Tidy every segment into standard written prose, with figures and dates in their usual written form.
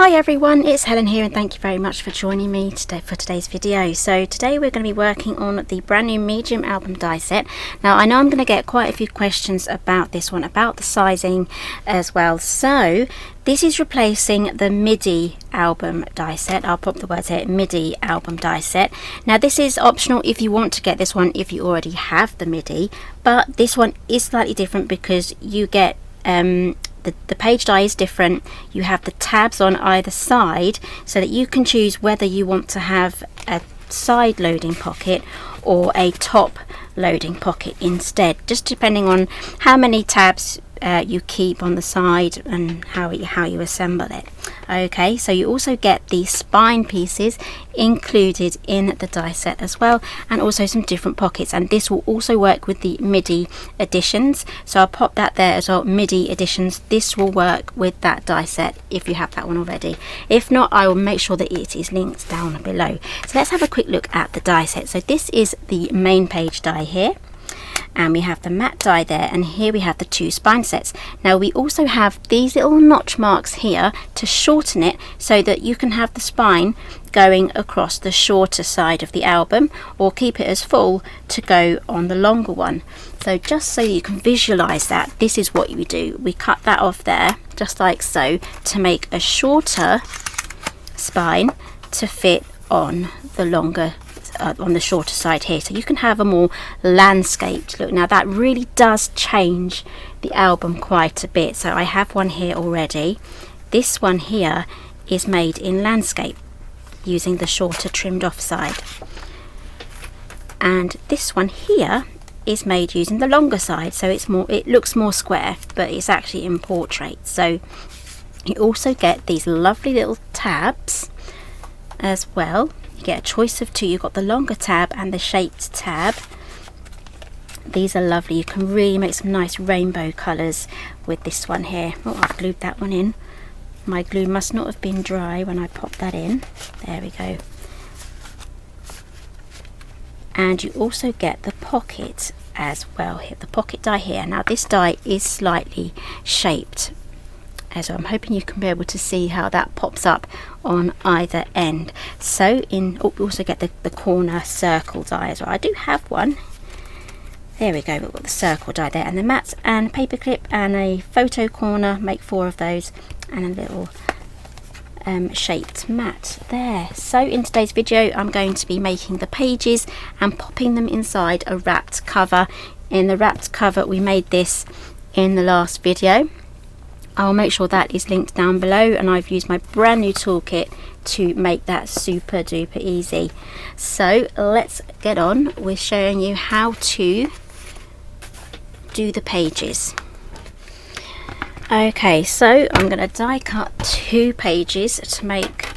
Hi everyone, it's Helen here and thank you very much for joining me today for today's video. So today we're going to be working on the brand new medium album die set. Now I know I'm going to get quite a few questions about this one, about the sizing as well. So this is replacing the MIDI album die set. I'll pop the words here, MIDI album die set. Now this is optional if you want to get this one if you already have the MIDI, but this one is slightly different because you get the page die is different. You have the tabs on either side so that you can choose whether you want to have a side loading pocket or a top loading pocket instead, just depending on how many tabs you keep on the side and how you assemble it. Okay, so you also get the spine pieces included in the die set as well, and also some different pockets, and this will also work with the MIDI editions, so I'll pop that there as well. MIDI editions, this will work with that die set if you have that one already. If not, I will make sure that it is linked down below. So let's have a quick look at the die set. So this is the main page die here, and we have the matte die there, and here we have the two spine sets. Now we also have these little notch marks here to shorten it so that you can have the spine going across the shorter side of the album, or keep it as full to go on the longer one. So just so you can visualize that, this is what we do. We cut that off there just like so to make a shorter spine to fit on the longer on the shorter side here, so you can have a more landscaped look. Now that really does change the album quite a bit. So I have one here already. This one here is made in landscape using the shorter trimmed off side, and this one here is made using the longer side, so it looks more square, but it's actually in portrait. So you also get these lovely little tabs as well. You get a choice of two. You've got the longer tab and the shaped tab. These are lovely. You can really make some nice rainbow colours with this one here. Oh, I've glued that one in. My glue must not have been dry when I popped that in. There we go. And you also get the pocket as well here, the pocket die here. Now this die is slightly shaped, so I'm hoping you can be able to see how that pops up on either end. So we also get the corner circle die as well. I do have one. There we go, we've got the circle die there, and the mats and paper clip and a photo corner, make 4 of those, and a little shaped mat there. So in today's video I'm going to be making the pages and popping them inside a wrapped cover. In the wrapped cover, we made this in the last video. I'll make sure that is linked down below, and I've used my brand new toolkit to make that super duper easy. So let's get on with showing you how to do the pages. Okay, so I'm going to die cut 2 pages to make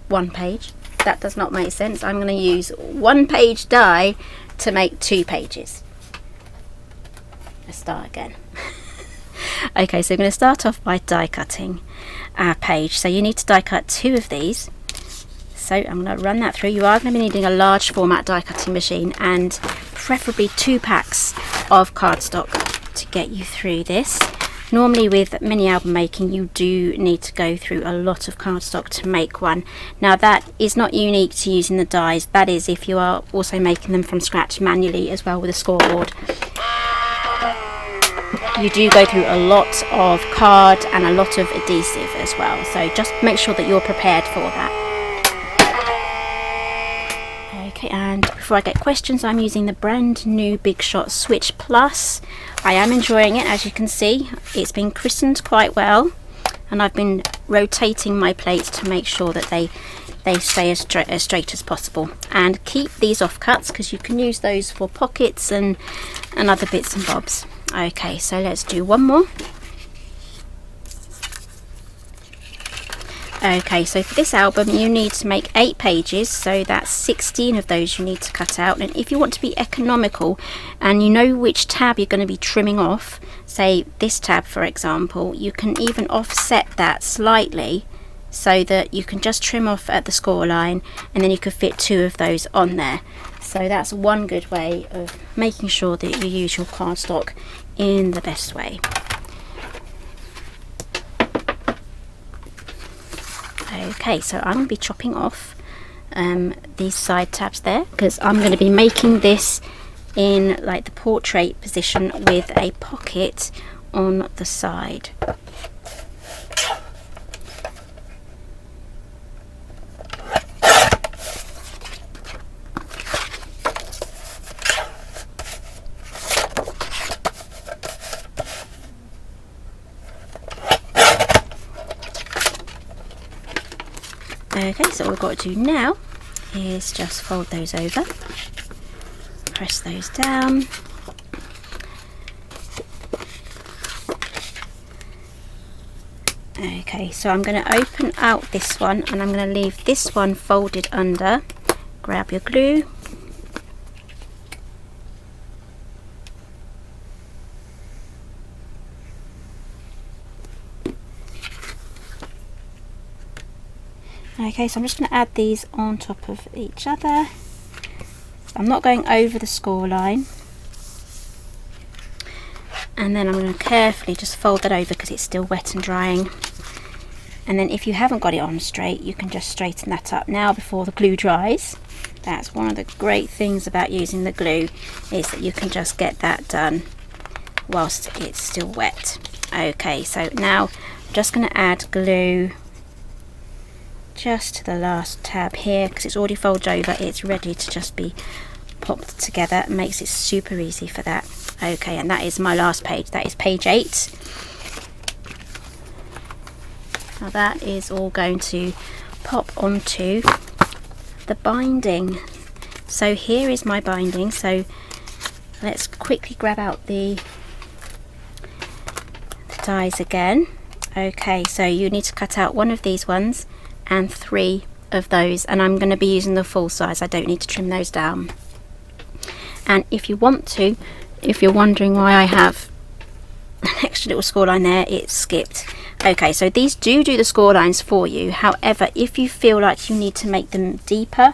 1 page. That does not make sense. I'm going to use 1 page die to make 2 pages. Let's start again. Okay, so we're going to start off by die cutting our page. So you need to die cut 2 of these. So I'm going to run that through. You are going to be needing a large format die cutting machine, and preferably 2 packs of cardstock to get you through this. Normally with mini album making you do need to go through a lot of cardstock to make one. Now that is not unique to using the dies, that is if you are also making them from scratch manually as well with a scoreboard. You do go through a lot of card and a lot of adhesive as well, so just make sure that you're prepared for that. Okay, and before I get questions, I'm using the brand new Big Shot Switch Plus. I am enjoying it. As you can see, it's been christened quite well, and I've been rotating my plates to make sure that they stay as straight as possible. And keep these offcuts because you can use those for pockets and other bits and bobs. Okay, so let's do one more. Okay, so for this album you need to make 8 pages, so that's 16 of those you need to cut out. And if you want to be economical and you know which tab you're going to be trimming off, say this tab for example, you can even offset that slightly so that you can just trim off at the score line, and then you could fit 2 of those on there. So that's one good way of making sure that you use your cardstock in the best way. Okay, so I'm going to be chopping off these side tabs there, because I'm going to be making this in like the portrait position with a pocket on the side. Okay, so all we've got to do now is just fold those over, press those down, okay, so I'm going to open out this one and I'm going to leave this one folded under. Grab your glue, okay, so I'm just going to add these on top of each other. I'm not going over the score line, and then I'm going to carefully just fold that over because it's still wet and drying. And then if you haven't got it on straight, you can just straighten that up now before the glue dries. That's one of the great things about using the glue, is that you can just get that done whilst it's still wet. Okay, so now I'm just going to add glue just to the last tab here, because it's already folded over, it's ready to just be popped together. It makes it super easy for that. Okay, and that is my last page, that is page 8. Now that is all going to pop onto the binding. So here is my binding, so let's quickly grab out the dies again. Okay, so you need to cut out one of these ones and 3 of those, and I'm going to be using the full size. I don't need to trim those down. And if you want to, if you're wondering why I have an extra little score line there, it's skipped. Okay, so these do the score lines for you. However, if you feel like you need to make them deeper,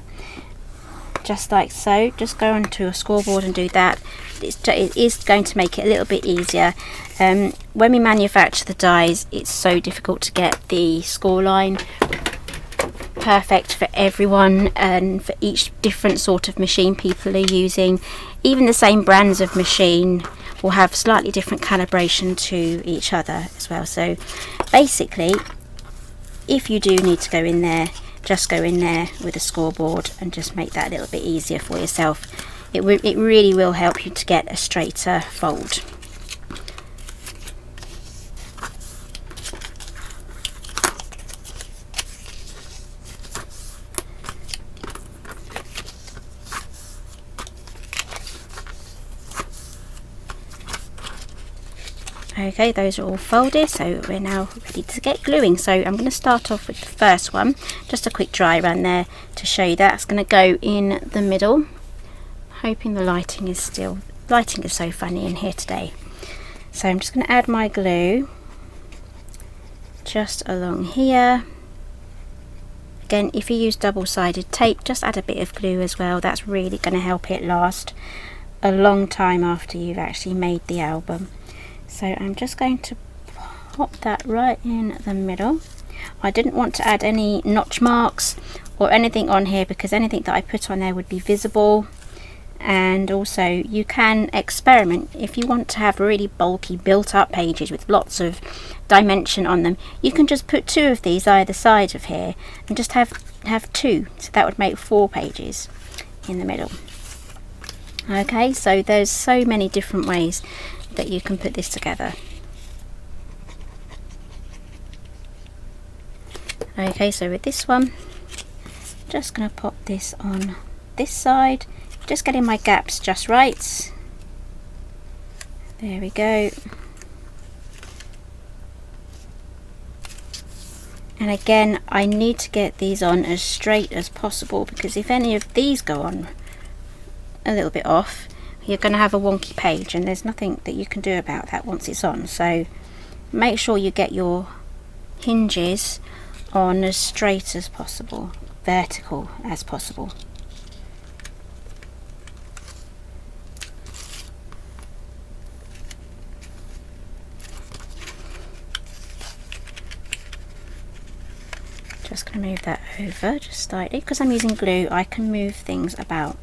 just like so, just go onto a scoreboard and do that. It is going to make it a little bit easier. When we manufacture the dies, it's so difficult to get the score line perfect for everyone and for each different sort of machine people are using. Even the same brands of machine will have slightly different calibration to each other as well. So basically, if you do need to go in there, just go in there with a scoreboard and just make that a little bit easier for yourself. It really will help you to get a straighter fold. Okay, those are all folded, so we're now ready to get gluing. So I'm going to start off with the first one, just a quick dry run there to show you that. It's going to go in the middle. Hoping the lighting is so funny in here today. So I'm just going to add my glue just along here. Again, if you use double-sided tape, just add a bit of glue as well. That's really going to help it last a long time after you've actually made the album. So I'm just going to pop that right in the middle. I didn't want to add any notch marks or anything on here because anything that I put on there would be visible. And also you can experiment if you want to have really bulky built up pages with lots of dimension on them. You can just put 2 of these either side of here and just have 2, so that would make 4 pages in the middle. Okay, so there's so many different ways that you can put this together. Okay, so with this one, just going to pop this on this side, just getting my gaps just right. There we go. And again, I need to get these on as straight as possible, because if any of these go on a little bit off, you're going to have a wonky page, and there's nothing that you can do about that once it's on. So make sure you get your hinges on as straight as possible, vertical as possible. just going to move that over just slightly. Because I'm using glue, I can move things about.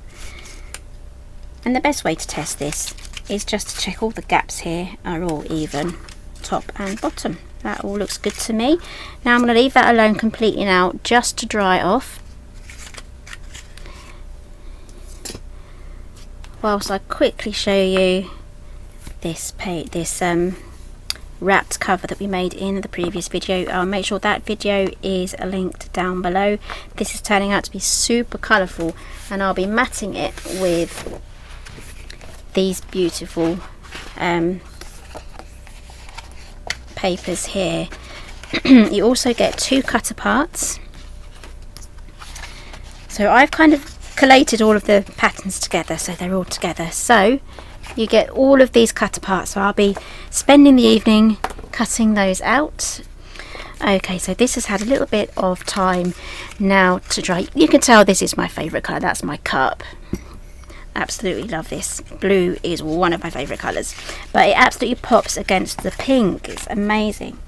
And the best way to test this is just to check all the gaps here are all even, top and bottom. That all looks good to me. Now I'm going to leave that alone completely now, just to dry off, whilst I quickly show you this wrapped cover that we made in the previous video. I'll make sure that video is linked down below. This is turning out to be super colourful, and I'll be matting it with these beautiful papers here. You also get 2 cut aparts. So I've kind of collated all of the patterns together, so they're all together. So you get all of these cut aparts. So I'll be spending the evening cutting those out. Okay, so this has had a little bit of time now to dry. You can tell this is my favourite colour. That's my cup. Absolutely love this. Blue is one of my favourite colours, but it absolutely pops against the pink. It's amazing.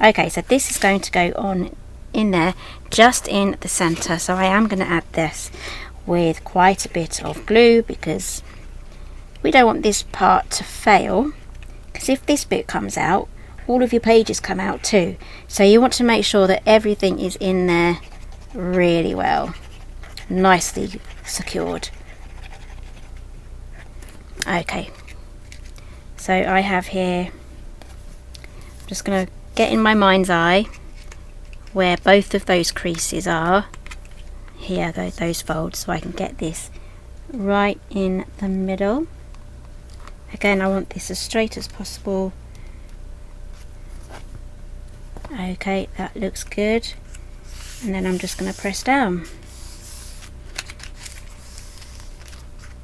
Okay, so this is going to go on in there, just in the centre. So I am going to add this with quite a bit of glue, because we don't want this part to fail, because if this bit comes out, all of your pages come out too. So you want to make sure that everything is in there really well, nicely secured. Okay, so I have here, I'm just going to get in my mind's eye where both of those creases are. Here, those folds, so I can get this right in the middle. Again, I want this as straight as possible. Okay, that looks good. And then I'm just going to press down.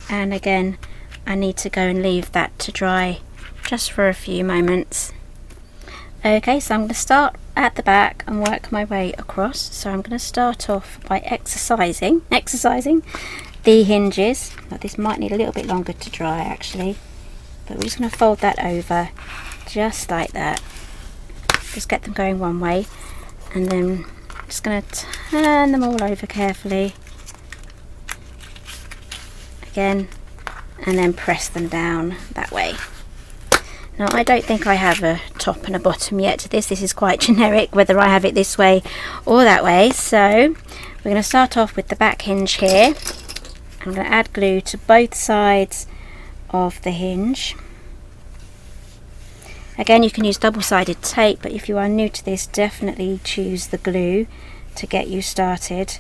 And again, I need to go and leave that to dry just for a few moments. Okay, so I'm going to start at the back and work my way across. So I'm going to start off by exercising the hinges. Now, this might need a little bit longer to dry actually, but we're just going to fold that over just like that. Just get them going one way, and then I'm just going to turn them all over carefully again, and then press them down that way. Now, I don't think I have a top and a bottom yet to this. This is quite generic, whether I have it this way or that way. So we're going to start off with the back hinge here. I'm going to add glue to both sides of the hinge. Again, you can use double-sided tape, but if you are new to this, definitely choose the glue to get you started.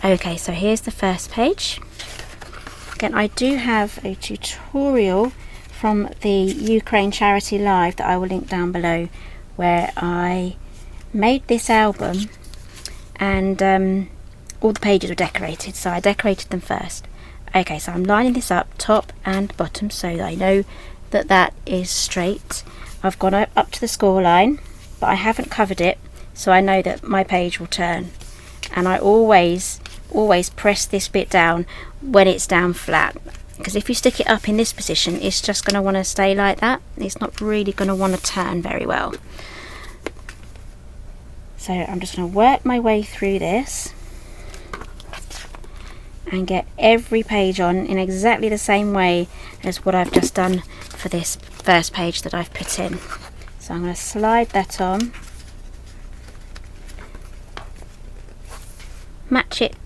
Okay, so here's the first page. Again, I do have a tutorial from the Ukraine Charity Live that I will link down below, where I made this album and all the pages were decorated, so I decorated them first. Okay, so I'm lining this up top and bottom so that I know that that is straight. I've gone up to the score line, but I haven't covered it, so I know that my page will turn. And I always press this bit down when it's down flat, because if you stick it up in this position, it's just going to want to stay like that. It's not really going to want to turn very well. So I'm just going to work my way through this and get every page on in exactly the same way as what I've just done for this first page that I've put in. So I'm going to slide that on, match it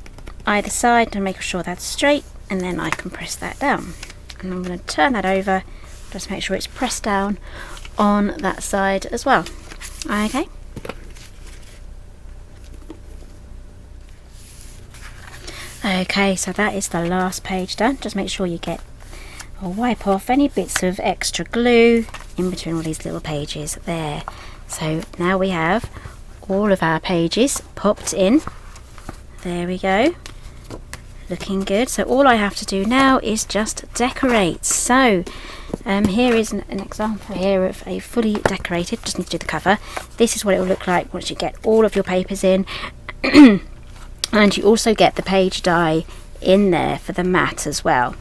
either side and make sure that's straight, and then I can press that down. And I'm going to turn that over, just make sure it's pressed down on that side as well. Okay. Okay, so that is the last page done. Just make sure you get or wipe off any bits of extra glue in between all these little pages there. So now we have all of our pages popped in. There we go, looking good. So all I have to do now is just decorate. So here is an example here of a fully decorated, just need to do the cover. This is what it will look like once you get all of your papers in. And you also get the page die in there for the mat as well,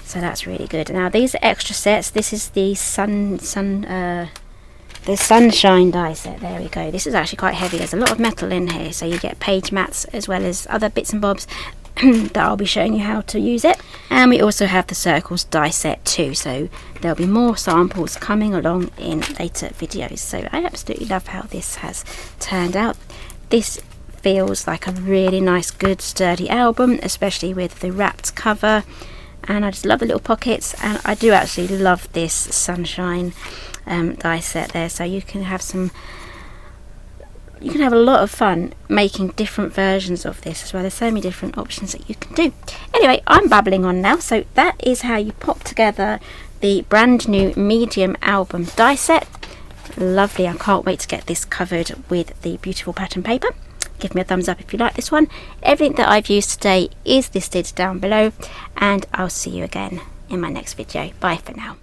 so that's really good. Now these are extra sets. This is the sun the Sunshine die set. There we go. This is actually quite heavy. There's a lot of metal in here, so you get page mats as well as other bits and bobs that I'll be showing you how to use it. And we also have the circles die set too, so there'll be more samples coming along in later videos. So I absolutely love how this has turned out. This feels like a really nice, good, sturdy album, especially with the wrapped cover. And I just love the little pockets, and I do actually love this Sunshine die set there. So you can have a lot of fun making different versions of this as well. There's so many different options that you can do. Anyway, I'm babbling on now. So that is how you pop together the brand new medium album die set. Lovely. I can't wait to get this covered with the beautiful pattern paper. Give me a thumbs up if you like this one. Everything that I've used today is listed down below, and I'll see you again in my next video. Bye for now.